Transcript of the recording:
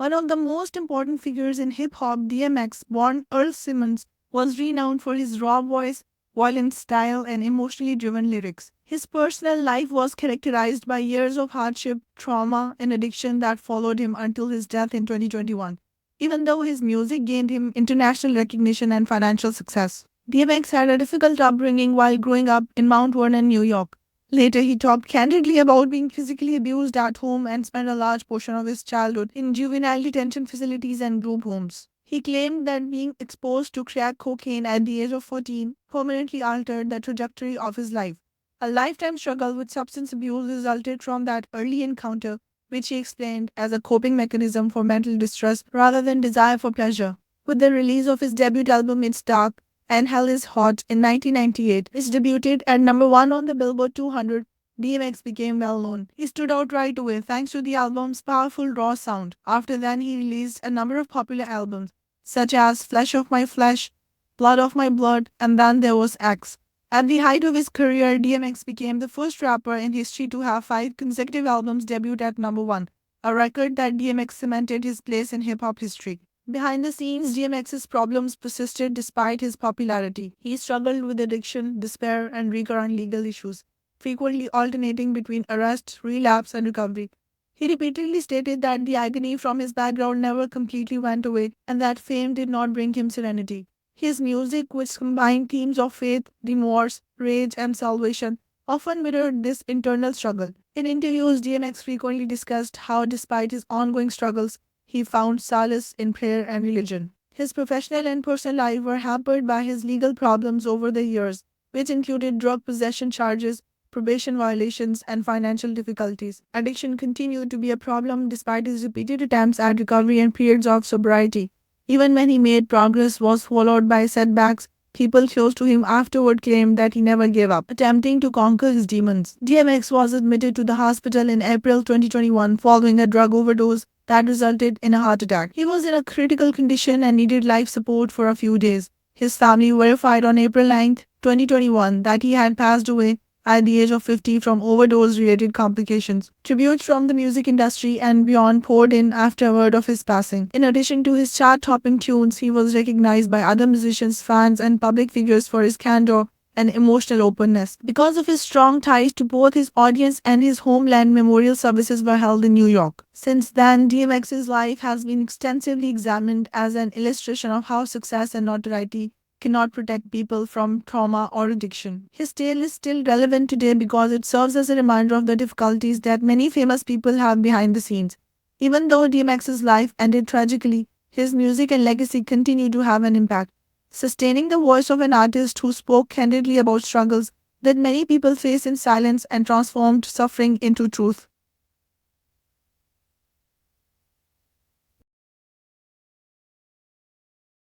One of the most important figures in hip hop, DMX, born Earl Simmons, was renowned for his raw voice, violent style, and emotionally driven lyrics. His personal life was characterized by years of hardship, trauma, and addiction that followed him until his death in 2021. Even though his music gained him international recognition and financial success, DMX had a difficult upbringing while growing up in Mount Vernon, New York. Later, he talked candidly about being physically abused at home and spent a large portion of his childhood in juvenile detention facilities and group homes. He claimed that being exposed to crack cocaine at the age of 14 permanently altered the trajectory of his life. A lifetime struggle with substance abuse resulted from that early encounter, which he explained as a coping mechanism for mental distress rather than desire for pleasure. With the release of his debut album It's Dark, and Hell is Hot in 1998, which debuted at number 1 on the Billboard 200, DMX became well known. He stood out right away thanks to the album's powerful raw sound. After that, he released a number of popular albums, such as Flesh of My Flesh, Blood of My Blood, and then there was X. At the height of his career, DMX became the first rapper in history to have 5 consecutive albums debut at number 1, a record that DMX cemented his place in hip hop history. Behind the scenes, DMX's problems persisted despite his popularity. He struggled with addiction, despair, and recurrent legal issues, frequently alternating between arrest, relapse, and recovery. He repeatedly stated that the agony from his background never completely went away and that fame did not bring him serenity. His music, which combined themes of faith, remorse, rage, and salvation, often mirrored this internal struggle. In interviews, DMX frequently discussed how, despite his ongoing struggles, he found solace in prayer and religion. His professional and personal life were hampered by his legal problems over the years, which included drug possession charges, probation violations, and financial difficulties. Addiction continued to be a problem despite his repeated attempts at recovery and periods of sobriety. Even when he made progress was followed by setbacks, people close to him afterward claimed that he never gave up, attempting to conquer his demons. DMX was admitted to the hospital in April 2021 following a drug overdose that resulted in a heart attack. He was in a critical condition and needed life support for a few days. His family verified on April 9, 2021 that he had passed away at the age of 50 from overdose-related complications. Tributes from the music industry and beyond poured in after a word of his passing. In addition to his chart-topping tunes, he was recognized by other musicians, fans, and public figures for his candor and emotional openness. Because of his strong ties to both his audience and his homeland, memorial services were held in New York. Since then, DMX's life has been extensively examined as an illustration of how success and notoriety cannot protect people from trauma or addiction. His tale is still relevant today because it serves as a reminder of the difficulties that many famous people have behind the scenes. Even though DMX's life ended tragically, his music and legacy continue to have an impact, sustaining the voice of an artist who spoke candidly about struggles that many people face in silence and transformed suffering into truth.